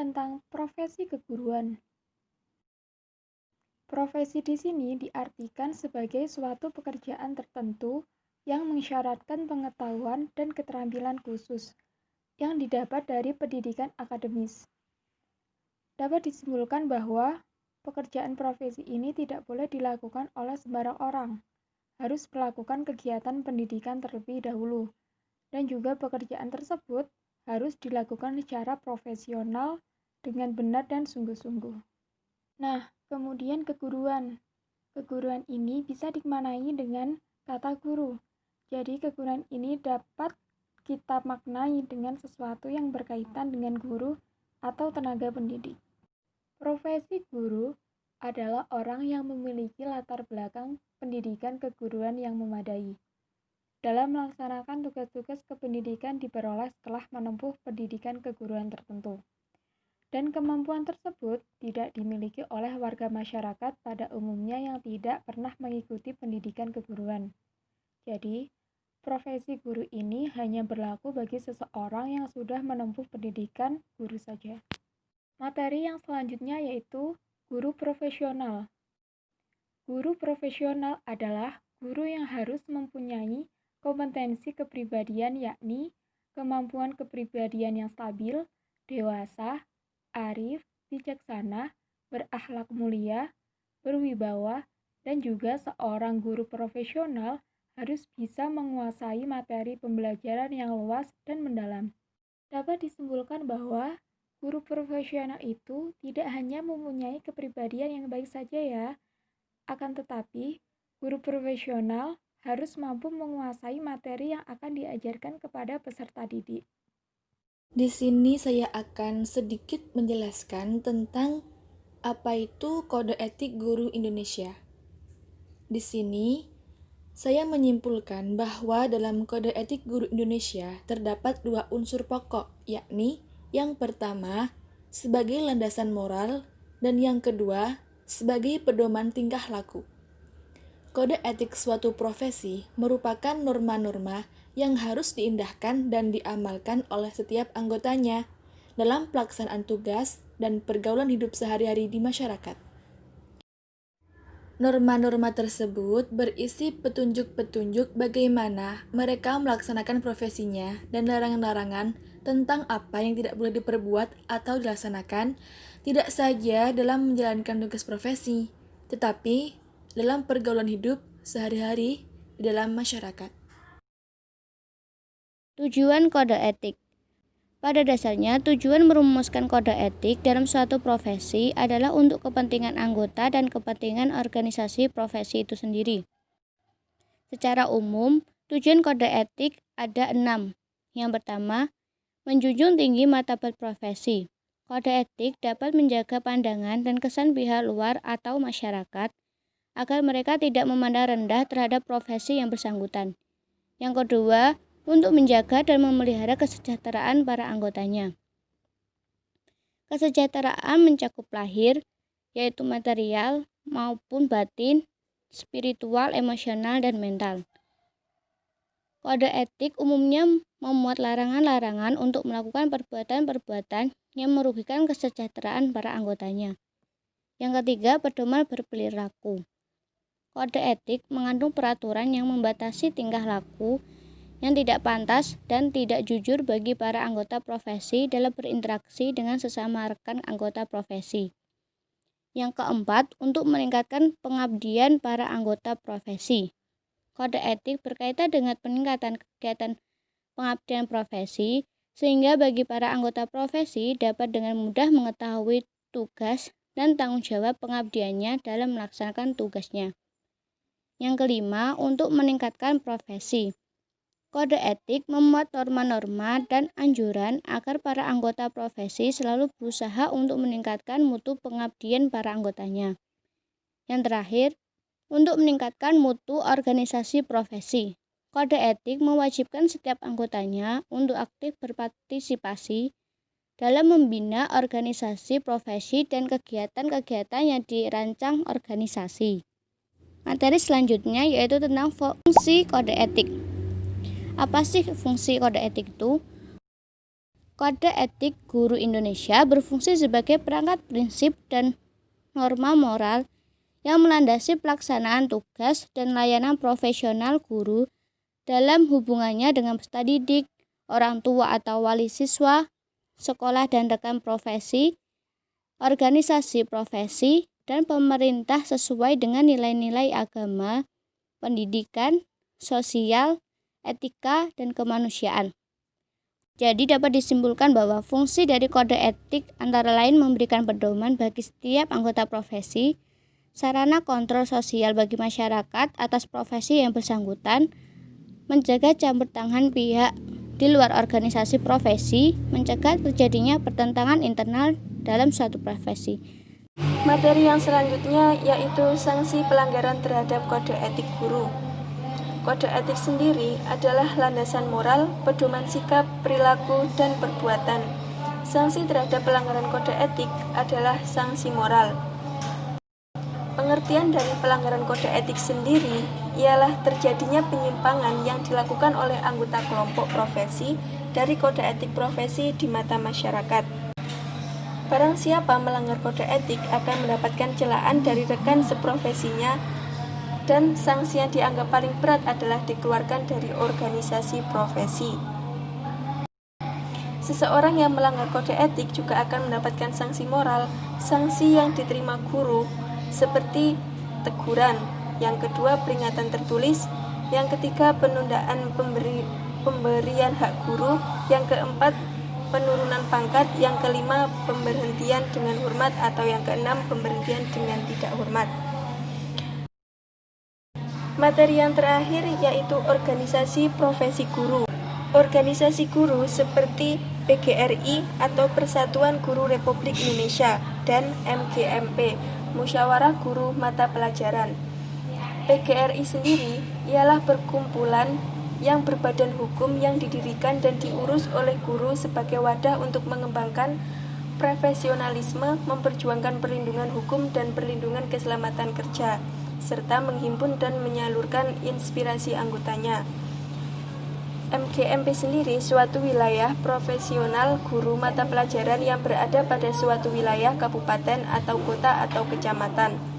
tentang profesi keguruan. Profesi di sini diartikan sebagai suatu pekerjaan tertentu yang mensyaratkan pengetahuan dan keterampilan khusus yang didapat dari pendidikan akademis. Dapat disimpulkan bahwa pekerjaan profesi ini tidak boleh dilakukan oleh sembarang orang, harus melakukan kegiatan pendidikan terlebih dahulu, dan juga pekerjaan tersebut harus dilakukan secara profesional dengan benar dan sungguh-sungguh. Nah, kemudian keguruan. Keguruan ini bisa dimaknai dengan kata guru. Jadi keguruan ini dapat kita maknai dengan sesuatu yang berkaitan dengan guru atau tenaga pendidik. Profesi guru adalah orang yang memiliki latar belakang pendidikan keguruan yang memadai. Dalam melaksanakan tugas-tugas kependidikan diperoleh setelah menempuh pendidikan keguruan tertentu. Dan kemampuan tersebut tidak dimiliki oleh warga masyarakat pada umumnya yang tidak pernah mengikuti pendidikan keguruan. Jadi, profesi guru ini hanya berlaku bagi seseorang yang sudah menempuh pendidikan guru saja. Materi yang selanjutnya yaitu guru profesional. Guru profesional adalah guru yang harus mempunyai kompetensi kepribadian, yakni kemampuan kepribadian yang stabil, dewasa, arif, bijaksana, berakhlak mulia, berwibawa, dan juga seorang guru profesional harus bisa menguasai materi pembelajaran yang luas dan mendalam. Dapat disimpulkan bahwa guru profesional itu tidak hanya mempunyai kepribadian yang baik saja ya, akan tetapi guru profesional harus mampu menguasai materi yang akan diajarkan kepada peserta didik. Di sini saya akan sedikit menjelaskan tentang apa itu Kode Etik Guru Indonesia. Di sini saya menyimpulkan bahwa dalam Kode Etik Guru Indonesia terdapat dua unsur pokok, yakni yang pertama sebagai landasan moral dan yang kedua sebagai pedoman tingkah laku. Kode etik suatu profesi merupakan norma-norma yang harus diindahkan dan diamalkan oleh setiap anggotanya dalam pelaksanaan tugas dan pergaulan hidup sehari-hari di masyarakat. Norma-norma tersebut berisi petunjuk-petunjuk bagaimana mereka melaksanakan profesinya dan larangan-larangan tentang apa yang tidak boleh diperbuat atau dilaksanakan, tidak saja dalam menjalankan tugas profesi, tetapi dalam pergaulan hidup sehari-hari di dalam masyarakat. Tujuan kode etik. Pada dasarnya, tujuan merumuskan kode etik dalam suatu profesi adalah untuk kepentingan anggota dan kepentingan organisasi profesi itu sendiri. Secara umum, tujuan kode etik ada 6. Yang pertama, menjunjung tinggi martabat profesi. Kode etik dapat menjaga pandangan dan kesan pihak luar atau masyarakat agar mereka tidak memandang rendah terhadap profesi yang bersangkutan. Yang kedua, untuk menjaga dan memelihara kesejahteraan para anggotanya. Kesejahteraan mencakup lahir, yaitu material maupun batin, spiritual, emosional, dan mental. Kode etik umumnya memuat larangan-larangan untuk melakukan perbuatan-perbuatan yang merugikan kesejahteraan para anggotanya. Yang ketiga, pedoman berperilaku. Kode etik mengandung peraturan yang membatasi tingkah laku yang tidak pantas dan tidak jujur bagi para anggota profesi dalam berinteraksi dengan sesama rekan anggota profesi. Yang keempat, untuk meningkatkan pengabdian para anggota profesi. Kode etik berkaitan dengan peningkatan kegiatan pengabdian profesi, sehingga bagi para anggota profesi dapat dengan mudah mengetahui tugas dan tanggung jawab pengabdiannya dalam melaksanakan tugasnya. Yang kelima, untuk meningkatkan profesi. Kode etik memuat norma-norma dan anjuran agar para anggota profesi selalu berusaha untuk meningkatkan mutu pengabdian para anggotanya. Yang terakhir, untuk meningkatkan mutu organisasi profesi. Kode etik mewajibkan setiap anggotanya untuk aktif berpartisipasi dalam membina organisasi profesi dan kegiatan-kegiatan yang dirancang organisasi. Materi selanjutnya yaitu tentang fungsi kode etik. Apa sih fungsi kode etik itu? Kode Etik Guru Indonesia berfungsi sebagai perangkat prinsip dan norma moral yang melandasi pelaksanaan tugas dan layanan profesional guru dalam hubungannya dengan peserta didik, orang tua atau wali siswa, sekolah dan rekan profesi, organisasi profesi, dan pemerintah sesuai dengan nilai-nilai agama, pendidikan, sosial, etika, dan kemanusiaan. Jadi dapat disimpulkan bahwa fungsi dari kode etik antara lain memberikan pedoman bagi setiap anggota profesi, sarana kontrol sosial bagi masyarakat atas profesi yang bersangkutan, mencegah campur tangan pihak di luar organisasi profesi, mencegah terjadinya pertentangan internal dalam suatu profesi. Materi yang selanjutnya yaitu sanksi pelanggaran terhadap kode etik guru. Kode etik sendiri adalah landasan moral, pedoman sikap, perilaku, dan perbuatan. Sanksi terhadap pelanggaran kode etik adalah sanksi moral. Pengertian dari pelanggaran kode etik sendiri ialah terjadinya penyimpangan yang dilakukan oleh anggota kelompok profesi dari kode etik profesi di mata masyarakat. Barang siapa melanggar kode etik akan mendapatkan celaan dari rekan seprofesinya, dan sanksi yang dianggap paling berat adalah dikeluarkan dari organisasi profesi. Seseorang yang melanggar kode etik juga akan mendapatkan sanksi moral, sanksi yang diterima guru, seperti teguran, yang kedua peringatan tertulis, yang ketiga penundaan pemberian hak guru, yang keempat penurunan pangkat, yang kelima pemberhentian dengan hormat, atau yang keenam pemberhentian dengan tidak hormat. Materi yang terakhir yaitu organisasi profesi guru. Organisasi guru seperti PGRI atau Persatuan Guru Republik Indonesia dan MGMP, Musyawarah Guru Mata Pelajaran. PGRI sendiri ialah perkumpulan yang berbadan hukum yang didirikan dan diurus oleh guru sebagai wadah untuk mengembangkan profesionalisme, memperjuangkan perlindungan hukum dan perlindungan keselamatan kerja, serta menghimpun dan menyalurkan inspirasi anggotanya. MGMP sendiri suatu wilayah profesional guru mata pelajaran yang berada pada suatu wilayah kabupaten atau kota atau kecamatan.